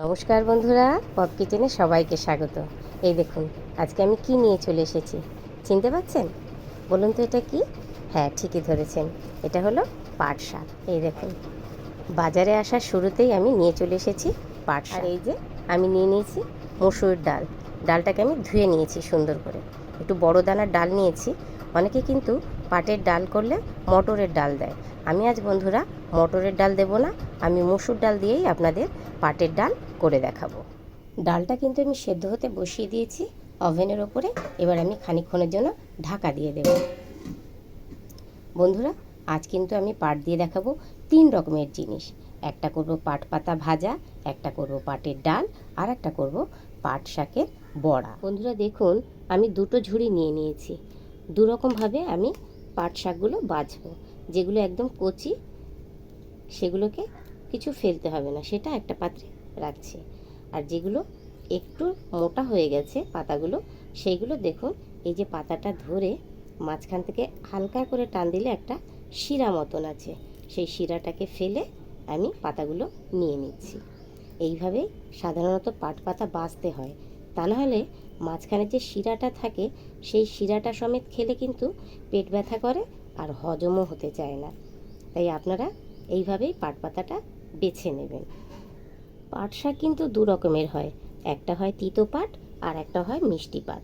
নমস্কার বন্ধুরা, পপ কিচেনে সবাইকে স্বাগত। এই দেখুন আজকে আমি কি নিয়ে চলে এসেছি, চিনতে পারছেন? বলুন তো এটা কি? হ্যাঁ, ঠিকই ধরেছেন, এটা হলো পাট শাক। এই দেখুন, বাজারে আসার শুরুতেই আমি নিয়ে চলে এসেছি পাট শাক। আর এই যে আমি নিয়ে নিয়েছি মসুর ডাল। ডালটাকে আমি ধুয়ে নিয়েছি সুন্দর করে, একটু বড় দানার ডাল নিয়েছি। অনেকে কিন্তু পাটের ডাল করলে মটরের ডাল দেয়। আমি আজ বন্ধুরা মটরের ডাল দেব না, আমি মসুর ডাল দিয়েই আপনাদের পাটের ডাল করে দেখাবো। ডালটা কিন্তু আমি সেদ্ধ হতে বসিয়ে দিয়েছি ওভেনের ওপরে। এবার আমি খানিকক্ষণের জন্য ঢাকা দিয়ে দেব। বন্ধুরা, আজ কিন্তু আমি পাট দিয়ে দেখাবো 3 রকমের জিনিস। একটা করব পাট পাতা ভাজা, একটা করব পাটের ডাল, আর একটা করব পাট শাকের বড়া। বন্ধুরা দেখুন, আমি দুটো ঝুড়ি নিয়ে নিয়েছি। দু রকমভাবে আমি পাট শাকগুলো বাছবো। যেগুলো একদম কচি সেগুলোকে কিছু ফেলতে হবে না, সেটা একটা পাত্রে রাখছি। আর যেগুলো একটু মোটা হয়ে গেছে পাতাগুলো, সেইগুলো দেখুন এই যে পাতাটা ধরে মাঝখান থেকে হালকা করে টান দিলে একটা শিরা মতন আছে, সেই শিরাটাকে ফেলে আমি পাতাগুলো নিয়ে নিচ্ছি। এইভাবেই সাধারণত পাট পাতা বাছতে হয়, তা না হলে মাঝখানে যে শিরাটা থাকে সেই শিরাটা সমেত খেলে কিন্তু পেট ব্যথা করে আর হজমও হতে চায় না। তাই আপনারা এইভাবেই পাট পাতাটা বেছে নেবেন। পাট শাক কিন্তু দু রকমের হয়, একটা হয় তিতো পাট আর একটা হয় মিষ্টি পাট।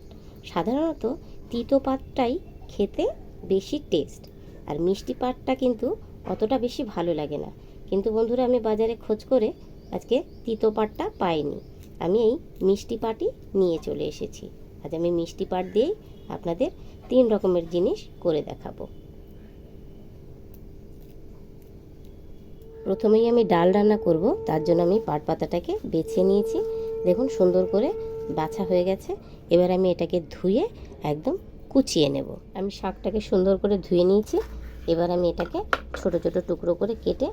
সাধারণত তিতো পাটটাই খেতে বেশি টেস্ট, আর মিষ্টি পাটটা কিন্তু অতটা বেশি ভালো লাগে না। কিন্তু বন্ধুরা, আমি বাজারে খোঁজ করে আজকে তিতো পাটটা পাইনি, আমি এই মিষ্টি পাটই নিয়ে চলে এসেছি। আজ আমি মিষ্টি পাট দিয়েই আপনাদের 3 রকমের জিনিস করে দেখাবো। প্রথমেই আমি ডাল রান্না করব, তার জন্য আমি পাট পাতাটাকে বেছে নিয়েছি। দেখুন সুন্দর করে বাছা হয়ে গেছে। এবার আমি এটাকে ধুয়ে একদম কুচিয়ে নেব। আমি শাকটাকে সুন্দর করে ধুয়ে নিয়েছি। এবার আমি এটাকে ছোট ছোট টুকরো করে কেটে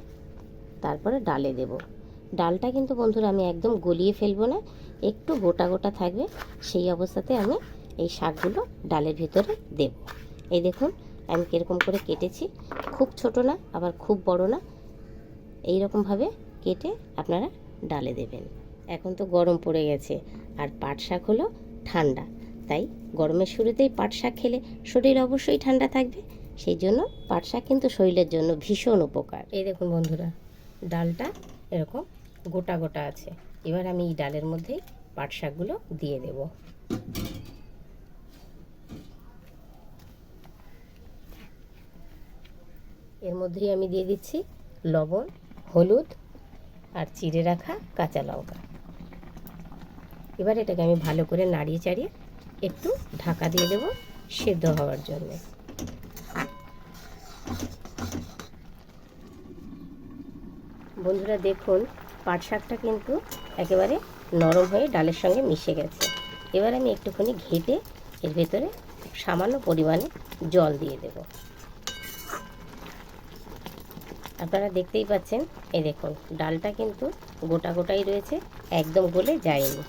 তারপরে ডালে দেব। ডালটা কিন্তু বন্ধুরা আমি একদম গলিয়ে ফেলবো না, একটু গোটা গোটা থাকবে, সেই অবস্থাতে আমি এই শাকগুলো ডালের ভিতরে দেব। এই দেখুন আমি কীরকম করে কেটেছি, খুব ছোট না আবার খুব বড় না, এই রকমভাবে কেটে আপনারা ডালে দেবেন। এখন তো গরম পড়ে গেছে, আর পাট শাক হলো ঠান্ডা, তাই গরমের শুরুতেই পাট শাক খেলে শরীর অবশ্যই ঠান্ডা থাকবে। সেই জন্য পাট শাক কিন্তু শরীরের জন্য ভীষণ উপকার। এই দেখুন বন্ধুরা, ডালটা এরকম গোটা গোটা আছে। এবার আমি এই ডালের মধ্যেই পাট শাকগুলো দিয়ে দেব। এর মধ্যেই আমি দিয়ে দিচ্ছি লবণ, হলুদ আর চিড়ে রাখা কাঁচা লঙ্কা। এবার এটাকে আমি ভালো করে নাড়িয়ে চাড়িয়ে একটু ঢাকা দিয়ে দেব সেদ্ধ হওয়ার জন্য। বন্ধুরা দেখুন, পাট শাকটা কিন্তু একেবারে নরম হয়ে ডালের সঙ্গে মিশে গেছে। এবার আমি একটুখানি ঘেটে এর ভেতরে সামান্য পরিমাণে জল দিয়ে দেব। আপনারা দেখতেই পাচ্ছেন, এই দেখুন ডালটা কিন্তু গোটা গোটাই রয়েছে, একদম গলে যায়নি।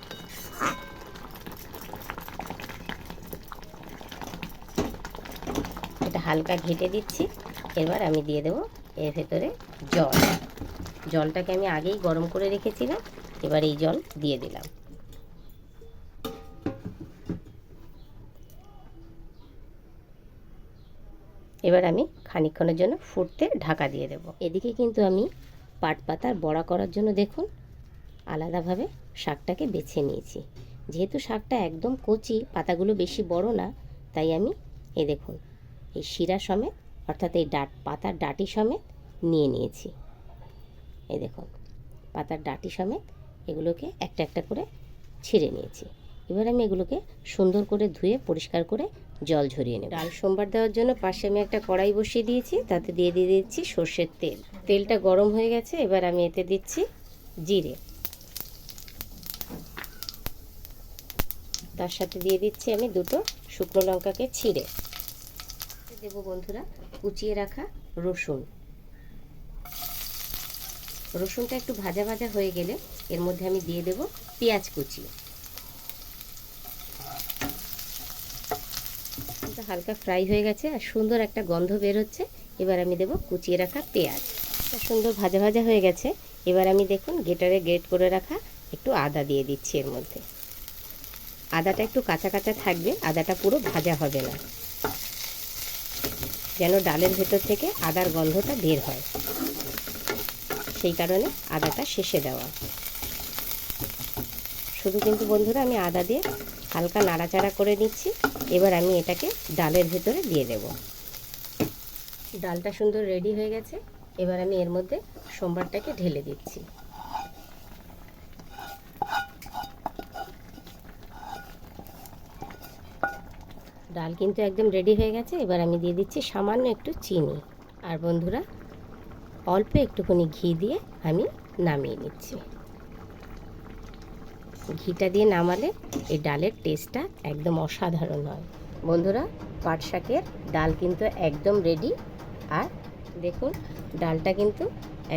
এটা হালকা ঘেটে দিচ্ছি। এবার আমি দিয়ে দেব এর ভেতরে জল। জলটাকে আমি আগেই গরম করে রেখেছিলাম, এবার এই জল দিয়ে দিলাম। এবার আমি খানিকক্ষণের জন্য ফুটতে ঢাকা দিয়ে দেব। এদিকে কিন্তু আমি পাট পাতার বড়া করার জন্য দেখুন আলাদাভাবে শাকটাকে বেছে নিয়েছি। যেহেতু শাকটা একদম কচি, পাতাগুলো বেশি বড় না, তাই আমি এই দেখুন এই শিরা সমেত অর্থাৎ এই পাতার ডাঁটি সমেত নিয়ে নিয়েছি। এই দেখুন পাতার ডাঁটি সমেত এগুলোকে একটা একটা করে ছিঁড়ে নিয়েছি। এবার আমি এগুলোকে সুন্দর করে ধুয়ে পরিষ্কার করে জল ঝরিয়ে নেব। ডাল সোমবার দেওয়ার জন্য পাশে আমি একটা কড়াই বসিয়ে দিয়েছি, তাতে দিয়ে দিচ্ছি সর্ষের তেল। তেলটা গরম হয়ে গেছে, এবার আমি এতে দিচ্ছি জিরে, তার সাথে দিয়ে দিচ্ছি আমি দুটো শুকনো লঙ্কাকে ছিঁড়ে দেবো। বন্ধুরা, কুচিয়ে রাখা রসুন। রসুনটা একটু ভাজা ভাজা হয়ে গেলে এর মধ্যে আমি দিয়ে দেব পেঁয়াজ কুচি। হালকা ফ্রাই হয়ে গেছে আর সুন্দর একটা গন্ধ বের হচ্ছে। এবার আমি দেব কুচিয়ে রাখা পেঁয়াজ। সুন্দর ভাজা ভাজা হয়ে গেছে। এবার আমি দেখুন গ্রেটারে গ্রেট করে রাখা একটু আদা দিয়ে দিচ্ছি এর মধ্যে। আদাটা একটু কাঁচা কাঁচা থাকবে, আদাটা পুরো ভাজা হবে না, যেন ডালের ভেতর থেকে আদার গন্ধটা বের হয়, সেই কারণে আদাটা শেষে দেওয়া। শুধু কিন্তু বন্ধুরা আমি আদা দিয়ে হালকা নাড়াচাড়া করে নিচ্ছি। এবার আমি এটাকে ডালের ভেতরে দিয়ে দেব। ডালটা সুন্দর রেডি হয়ে গেছে। এবার আমি এর মধ্যে সোমবারটাকে ঢেলে দিচ্ছি। ডাল কিন্তু একদম রেডি হয়ে গেছে। এবার আমি দিয়ে দিচ্ছি সামান্য একটু চিনি, আর বন্ধুরা অল্প একটুখানি ঘি দিয়ে আমি নামিয়ে নিচ্ছি। ঘিটা দিয়ে নামালে এই ডালের টেস্টটা একদম অসাধারণ হয়। বন্ধুরা পাট শাকের ডাল কিন্তু একদম রেডি। আর দেখুন ডালটা কিন্তু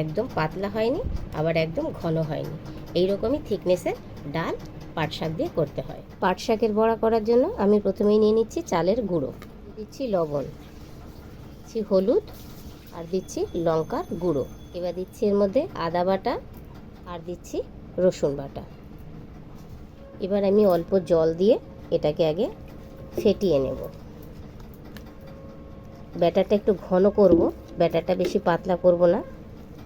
একদম পাতলা হয়নি, আবার একদম ঘন হয়নি, এইরকমই থিকনেসের ডাল পাট শাক দিয়ে করতে হয়। পাট শাকের বড়া করার জন্য আমি প্রথমেই নিয়ে নিচ্ছি চালের গুঁড়ো, দিচ্ছি লবণ, দিচ্ছি হলুদ, আর দিচ্ছি লঙ্কার গুঁড়ো। এবার দিচ্ছি এর মধ্যে আদা বাটা, আর দিচ্ছি রসুন বাটা। এবার আমি অল্প জল দিয়ে এটাকে আগে ফেটিয়ে নেব। ব্যাটারটা একটু ঘন করব, ব্যাটারটা বেশি পাতলা করব না,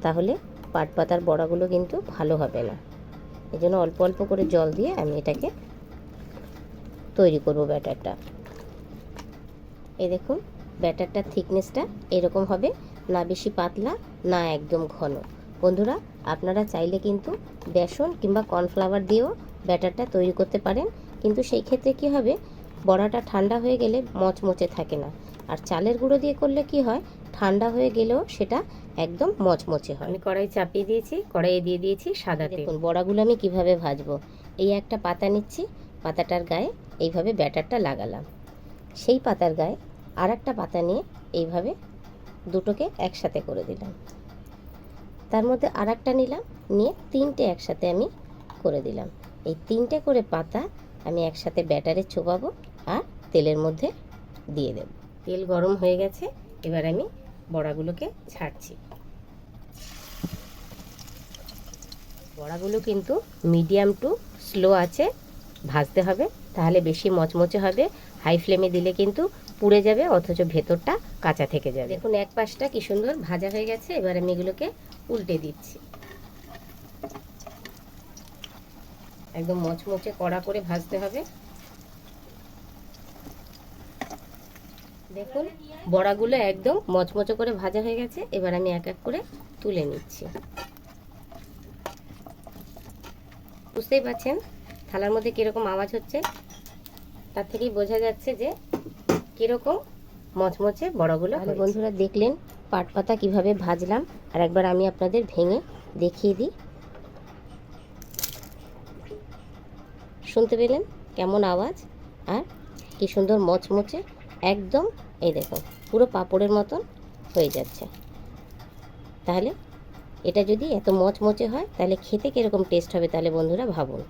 তাহলে পাট পাতার বড়াগুলো কিন্তু ভালো হবে না। এই জন্য অল্প অল্প করে জল দিয়ে আমি এটাকে তৈরি করব ব্যাটারটা। এই দেখুন ব্যাটারটার থিকনেসটা এরকম হবে, না বেশি পাতলা না একদম ঘন। বন্ধুরা আপনারা চাইলে কিন্তু বেসন কিংবা কর্নফ্লাওয়ার দিয়েও ব্যাটারটা তৈরি করতে পারেন, কিন্তু সেই ক্ষেত্রে কি হবে, বড়াটা ঠান্ডা হয়ে গেলে মচমচে থাকে না। আর চালের গুঁড়ো দিয়ে করলে কি হয়, ঠান্ডা হয়ে গেলেও সেটা একদম মচমচে হয়। আমি কড়াই চাপিয়ে দিয়েছি, কড়াইয়ে দিয়ে দিয়েছি সাদা তেল। দেখুন বড়াগুলো আমি কিভাবে ভাজবো। এই একটা পাতা নিচ্ছি, পাতাটার গায়ে এইভাবে ব্যাটারটা লাগালাম। সেই পাতার গায়ে আর একটা পাতা নিয়ে এইভাবে দুটোকে একসাথে করে দিলাম। তার মধ্যে আর একটা নিলাম, নিয়ে তিনটে একসাথে আমি করে দিলাম। এই তিনটে করে পাতা আমি একসাথে ব্যাটারে চোবাবো আর তেলের মধ্যে দিয়ে দেব। তেল গরম হয়ে গেছে, এবার আমি বড়াগুলোকে ছাড়ছি। বড়াগুলো কিন্তু মিডিয়াম টু স্লো আছে ভাজতে হবে, তাহলে বেশি মচমচে হবে। হাই ফ্লেমে দিলে কিন্তু পুড়ে যাবে, অথচ ভেতরটা কাঁচা থেকে যাবে। দেখুন এক পাশটা কি সুন্দর ভাজা হয়ে গেছে। এবার আমি এগুলোকে উল্টে দিচ্ছি। একদম মচমচে কড়া করে ভাজতে হবে। দেখুন বড়াগুলো একদম মচমচে করে ভাজা হয়ে গেছে। এবার আমি এক এক করে তুলে নিচ্ছি। বুঝতেই পারছেন থালার মধ্যে কিরকম আওয়াজ হচ্ছে, তার থেকেই বোঝা যাচ্ছে যে কিরকম মচমচে বড়াগুলো। বন্ধুরা দেখলেন পাট পাতা কিভাবে ভাজলাম, আর একবার আমি আপনাদের ভেঙে দেখিয়ে দিই। শুনতে পেলেন কেমন আওয়াজ, আর কি সুন্দর মচমচে একদম। এই দেখো পুরো পাঁপড়ের মতন হয়ে যাচ্ছে। তাহলে এটা যদি এত মচমচে হয় তাহলে খেতে কীরকম টেস্ট হবে, তাহলে বন্ধুরা ভাবুন।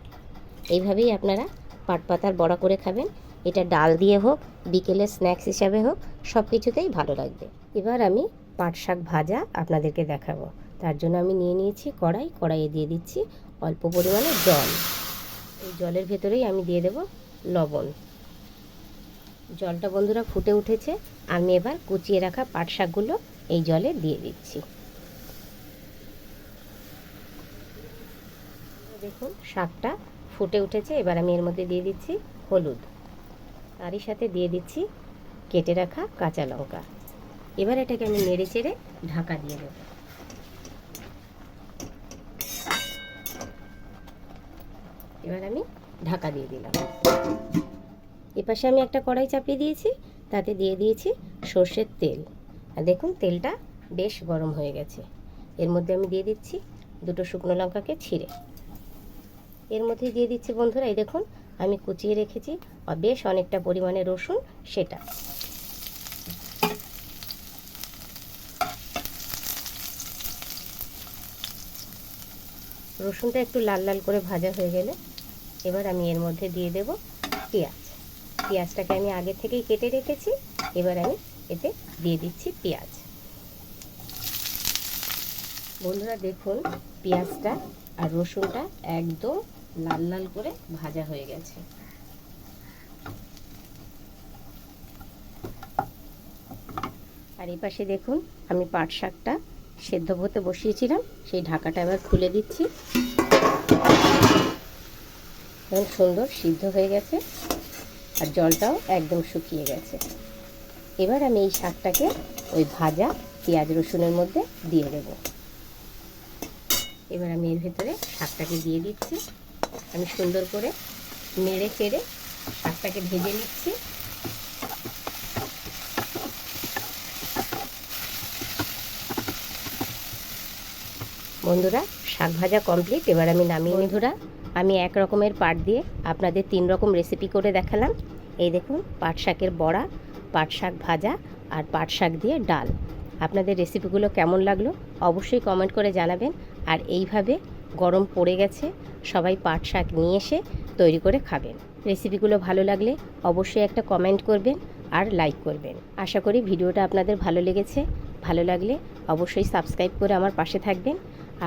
এইভাবেই আপনারা পাট পাতার বড়া করে খাবেন। এটা ডাল দিয়ে হোক, বিকেলের স্ন্যাক্স হিসাবে হোক, সব কিছুতেই ভালো লাগবে। এবার আমি পাট শাক ভাজা আপনাদেরকে দেখাবো। তার জন্য আমি নিয়ে নিয়েছি কড়াই, কড়াইয়ে দিয়ে দিচ্ছি অল্প পরিমাণে জল। এই জলের ভেতরেই আমি দিয়ে দেব লবণ। জলটা বন্ধুরা ফুটে উঠেছে, আমি এবার কুচিয়ে রাখা পাট শাকগুলো এই জলে দিয়ে দিচ্ছি। দেখুন শাকটা ফুটে উঠেছে। এবার আমি এর মধ্যে দিয়ে দিচ্ছি হলুদ, তারই সাথে দিয়ে দিচ্ছি কেটে রাখা কাঁচা লঙ্কা। এবার এটাকে আমি নেড়ে চেড়ে ঢাকা দিয়ে দেব। এবার আমি ঢাকা দিয়ে দিলাম। এপাশে আমি একটা কড়াই চাপিয়ে দিয়েছি, তাতে দিয়ে দিয়েছি সর্ষের তেল। আর দেখুন তেলটা বেশ গরম হয়ে গেছে। এর মধ্যে আমি দিয়ে দিচ্ছি দুটো শুকনো লঙ্কাকে ছিঁড়ে। এর মধ্যে দিয়ে দিচ্ছি বন্ধুরা এই দেখুন আমি কুচিয়ে রেখেছি বেশ অনেকটা পরিমাণে রসুন, সেটা। রসুনটা একটু লাল লাল করে ভাজা হয়ে গেলে এবার আমি এর মধ্যে দিয়ে দেব পেঁয়াজ। পেঁয়াজটাকে আমি আগে থেকেই কেটে রেখেছি। এবার আমি এতে দিয়ে দিচ্ছি পেঁয়াজ। বন্ধুরা দেখুন পেঁয়াজটা আর রসুনটা একদম লাল লাল করে ভাজা হয়ে গেছে। আর এই পাশে দেখুন আমি পাট শাকটা সেদ্ধ হতে বসিয়েছিলাম, সেই ঢাকাটা এবার খুলে দিচ্ছি। এখন সুন্দর সিদ্ধ হয়ে গেছে আর জলটাও একদম শুকিয়ে গেছে। এবার আমি এই শাকটাকে ওই ভাজা পেঁয়াজ রসুনের মধ্যে দিয়ে দেব। এবার আমি এর ভেতরে শাকটাকে দিয়ে দিচ্ছি। আমি সুন্দর করে নেড়ে চেড়ে শাকটাকে ভেজে নিচ্ছি। বন্ধুরা শাক ভাজা কমপ্লিট, এবার আমি নামিয়ে। বন্ধুরা আমি এক রকমের পাট দিয়ে আপনাদের 3 রকম রেসিপি করে দেখালাম। এই দেখুন পাট শাকের বড়া, পাট শাক ভাজা আর পাট শাক দিয়ে ডাল। আপনাদের রেসিপিগুলো কেমন লাগলো অবশ্যই কমেন্ট করে জানাবেন। আর এইভাবে গরম পড়ে গেছে, সবাই পাট শাক নিয়ে এসে তৈরি করে খাবেন। রেসিপিগুলো ভালো লাগলে অবশ্যই একটা কমেন্ট করবেন আর লাইক করবেন। আশা করি ভিডিওটা আপনাদের ভালো লেগেছে। ভালো লাগলে অবশ্যই সাবস্ক্রাইব করে আমার পাশে থাকবেন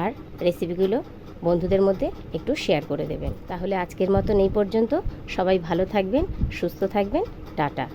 আর রেসিপিগুলো বন্ধুদের মধ্যে একটু শেয়ার করে দেবেন। তাহলে আজকের মতন এই পর্যন্ত। সবাই ভালো থাকবেন, সুস্থ থাকবেন। টাটা।